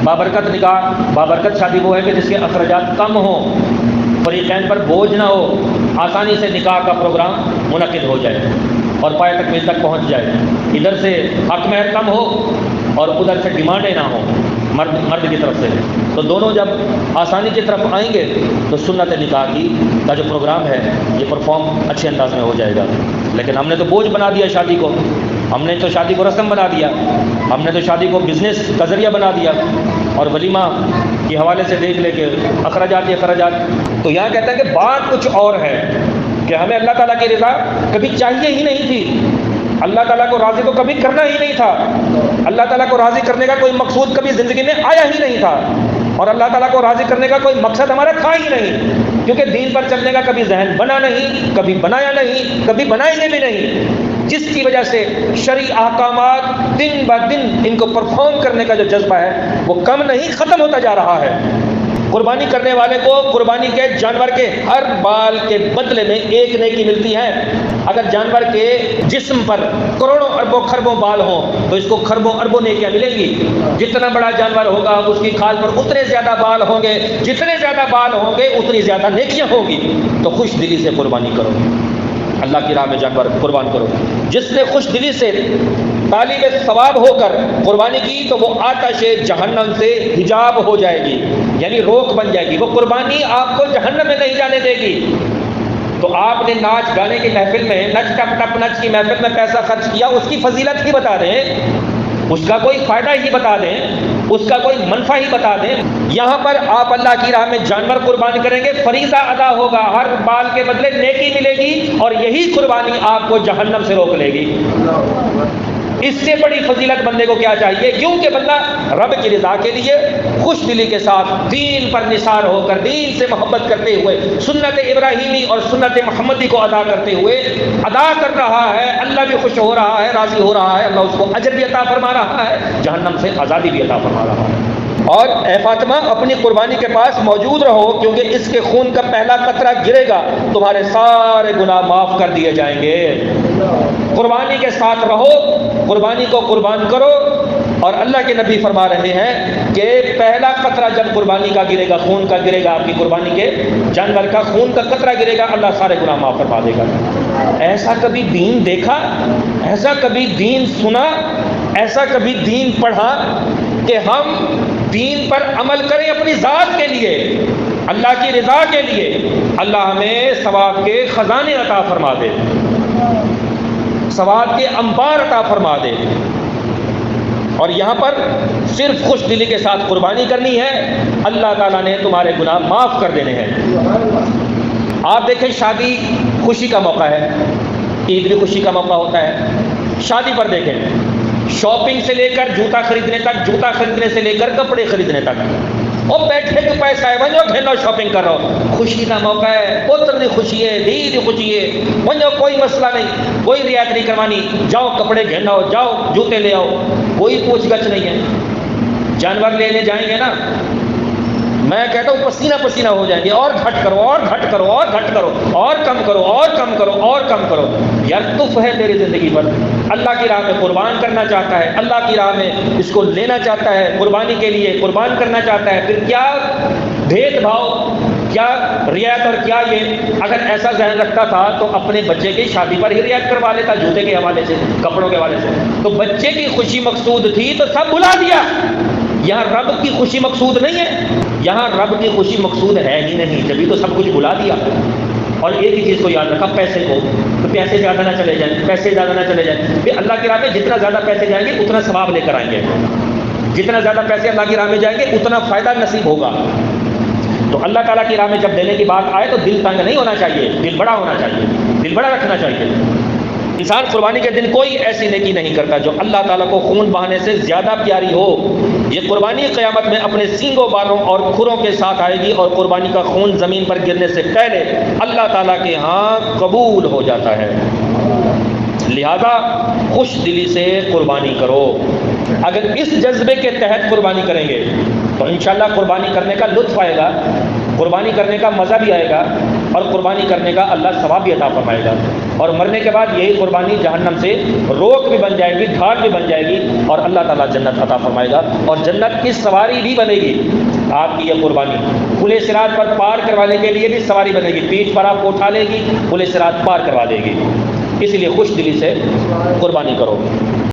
بابرکت نکاح، بابرکت شادی وہ ہے کہ جس کے اخراجات کم ہوں، فریقین پر بوجھ نہ ہو، آسانی سے نکاح کا پروگرام منعقد ہو جائے اور پائے تکمیل تک پہنچ جائے، ادھر سے حق مہر کم ہو اور ادھر سے ڈیمانڈیں نہ ہوں مرد کی طرف سے، تو دونوں جب آسانی کی طرف آئیں گے تو سنت نکاح کا جو پروگرام ہے یہ پرفارم اچھے انداز میں ہو جائے گا۔ لیکن ہم نے تو بوجھ بنا دیا شادی کو، ہم نے تو شادی کو رسم بنا دیا، ہم نے تو شادی کو بزنس کا ذریعہ بنا دیا، اور ولیمہ کے حوالے سے دیکھ لے کہ اخراجات ہی اخراجات۔ تو یہاں کہتا ہے کہ بات کچھ اور ہے کہ ہمیں اللہ تعالیٰ کی رضا کبھی چاہیے ہی نہیں تھی، اللہ تعالیٰ کو راضی تو کبھی کرنا ہی نہیں تھا، اللہ تعالیٰ کو راضی کرنے کا کوئی مقصود کبھی زندگی میں آیا ہی نہیں تھا، اور اللہ تعالیٰ کو راضی کرنے کا کوئی مقصد ہمارا تھا ہی نہیں، کیونکہ دین پر چلنے کا کبھی ذہن بنا نہیں، کبھی بنایا نہیں، کبھی بنائیں گے بھی نہیں، جس کی وجہ سے شرعی احکامات دن بہ دن ان کو پرفارم کرنے کا جو جذبہ ہے وہ کم نہیں ختم ہوتا جا رہا ہے۔ قربانی کرنے والے کو قربانی کے جانور کے ہر بال کے بدلے میں ایک نیکی ملتی ہے۔ اگر جانور کے جسم پر کروڑوں اربوں خربوں بال ہوں تو اس کو خربوں اربوں نیکیاں ملیں گی۔ جتنا بڑا جانور ہوگا اس کی کھال پر اتنے زیادہ بال ہوں گے، جتنے زیادہ بال ہوں گے اتنی زیادہ نیکیاں ہوں گی۔ تو خوش دلی سے قربانی کرو، اللہ کی راہ میں جانور قربان کرو۔ جس نے خوش دلی سے طالب ثواب ہو کر قربانی کی تو وہ آتش جہنم سے حجاب ہو جائے گی، یعنی روک بن جائے گی، وہ قربانی آپ کو جہنم میں نہیں جانے دے گی۔ تو آپ نے ناچ گانے کی محفل میں نچ ٹپ ٹپ نچ کی محفل میں پیسہ خرچ کیا، اس کی فضیلت ہی بتا دیں، اس کا کوئی فائدہ ہی بتا دیں، اس کا کوئی منفع ہی بتا دیں۔ یہاں پر آپ اللہ کی راہ میں جانور قربان کریں گے، فریضہ ادا ہوگا، ہر بال کے بدلے نیکی ملے گی، اور یہی قربانی آپ کو جہنم سے روک لے گی۔ اس سے بڑی فضیلت بندے کو کیا چاہیے؟ کیونکہ بندہ رب کی رضا کے لیے خوش دلی کے ساتھ دین پر نثار ہو کر، دین سے محبت کرتے ہوئے، سنت ابراہیمی اور سنت محمدی کو ادا کرتے ہوئے ادا کر رہا ہے، اللہ بھی خوش ہو رہا ہے، راضی ہو رہا ہے، اللہ اس کو اجر بھی عطا فرما رہا ہے، جہنم سے آزادی بھی عطا فرما رہا ہے۔ اور اے فاطمہ اپنی قربانی کے پاس موجود رہو، کیونکہ اس کے خون کا پہلا قطرہ گرے گا تمہارے سارے گناہ معاف کر دیے جائیں گے۔ قربانی کے ساتھ رہو، قربانی کو قربان کرو، اور اللہ کے نبی فرما رہے ہیں کہ پہلا قطرہ جب قربانی کا گرے گا، خون کا گرے گا، آپ کی قربانی کے جانور کا خون کا قطرہ گرے گا، اللہ سارے گناہ معاف فرما دے گا۔ ایسا کبھی دین دیکھا، ایسا کبھی دین سنا، ایسا کبھی دین پڑھا کہ ہم دین پر عمل کریں اپنی ذات کے لیے، اللہ کی رضا کے لیے، اللہ ہمیں ثواب کے خزانے عطا فرما دے، ثواب کے انبار عطا فرما دے۔ اور یہاں پر صرف خوش دلی کے ساتھ قربانی کرنی ہے، اللہ تعالیٰ نے تمہارے گناہ معاف کر دینے ہیں۔ آپ دیکھیں شادی خوشی کا موقع ہے، عید بھی خوشی کا موقع ہوتا ہے، شادی پر دیکھیں شاپنگ سے لے کر جوتا خریدنے تک، جوتا خریدنے سے لے کر کپڑے خریدنے تک، اور بیٹھے تو پیسہ ہے ونجو گھنو شاپنگ کر رہو، خوشی کا موقع ہے، پتر کی خوشی ہے، دھی کی خوشی ہے، ونجو کوئی مسئلہ نہیں، کوئی رعایت نہیں کروانی، جاؤ کپڑے گھنو، جاؤ جوتے لے آؤ، کوئی پوچھ گچھ نہیں ہے۔ جانور لینے جائیں گے نا، میں کہتا ہوں پسینہ پسینہ ہو جائیں گے، اور گھٹ کرو، اور گھٹ کرو، اور گھٹ کرو، اور کم کرو، اور کم کرو، اور کم کرو۔ یار تف ہے تیری زندگی پر، اللہ کی راہ میں قربان کرنا چاہتا ہے، اللہ کی راہ میں اس کو لینا چاہتا ہے، قربانی کے لیے قربان کرنا چاہتا ہے، پھر کیا بھید بھاؤ، کیا رعایت اور کیا یہ؟ اگر ایسا ذہن رکھتا تھا تو اپنے بچے کی شادی پر ہی رعایت کروا لیتا، جوتے کے حوالے سے، کپڑوں کے حوالے سے۔ تو بچے کی خوشی مقصود تھی تو سب بھلا دیا۔ یہاں رب کی خوشی مقصود نہیں ہے، یہاں رب کی خوشی مقصود ہے ہی نہیں، جبھی تو سب کچھ بھلا دیا۔ اور ایک ہی چیز کو یاد رکھا، پیسے کو، تو پیسے زیادہ نہ چلے جائیں، پیسے زیادہ نہ چلے جائیں، پھر اللہ کی راہ میں جتنا زیادہ پیسے جائیں گے اتنا ثواب لے کر آئیں گے، جتنا زیادہ پیسے اللہ کی راہ میں جائیں گے اتنا فائدہ نصیب ہوگا۔ تو اللہ تعالیٰ کی راہ میں جب دینے کی بات آئے تو دل تنگ نہیں ہونا چاہیے، دل بڑا ہونا چاہیے، دل بڑا رکھنا چاہیے۔ انسان قربانی کے دن کوئی ایسی نیکی نہیں کرتا جو اللہ تعالیٰ کو خون بہانے سے زیادہ پیاری ہو۔ یہ قربانی قیامت میں اپنے سینگوں، بالوں اور کھروں کے ساتھ آئے گی، اور قربانی کا خون زمین پر گرنے سے پہلے اللہ تعالیٰ کے ہاں قبول ہو جاتا ہے۔ لہذا خوش دلی سے قربانی کرو۔ اگر اس جذبے کے تحت قربانی کریں گے تو انشاءاللہ قربانی کرنے کا لطف آئے گا، قربانی کرنے کا مزہ بھی آئے گا، اور قربانی کرنے کا اللہ ثواب بھی عطا فرمائے گا، اور مرنے کے بعد یہی قربانی جہنم سے روک بھی بن جائے گی، ڈھال بھی بن جائے گی، اور اللہ تعالیٰ جنت عطا فرمائے گا، اور جنت کی سواری بھی بنے گی آپ کی یہ قربانی۔ پل صراط پر پار کروانے کے لیے بھی سواری بنے گی، پیٹھ پر آپ کو اٹھا لے گی، پل صراط پار کروا دے گی، اس لیے خوش دلی سے قربانی کرو۔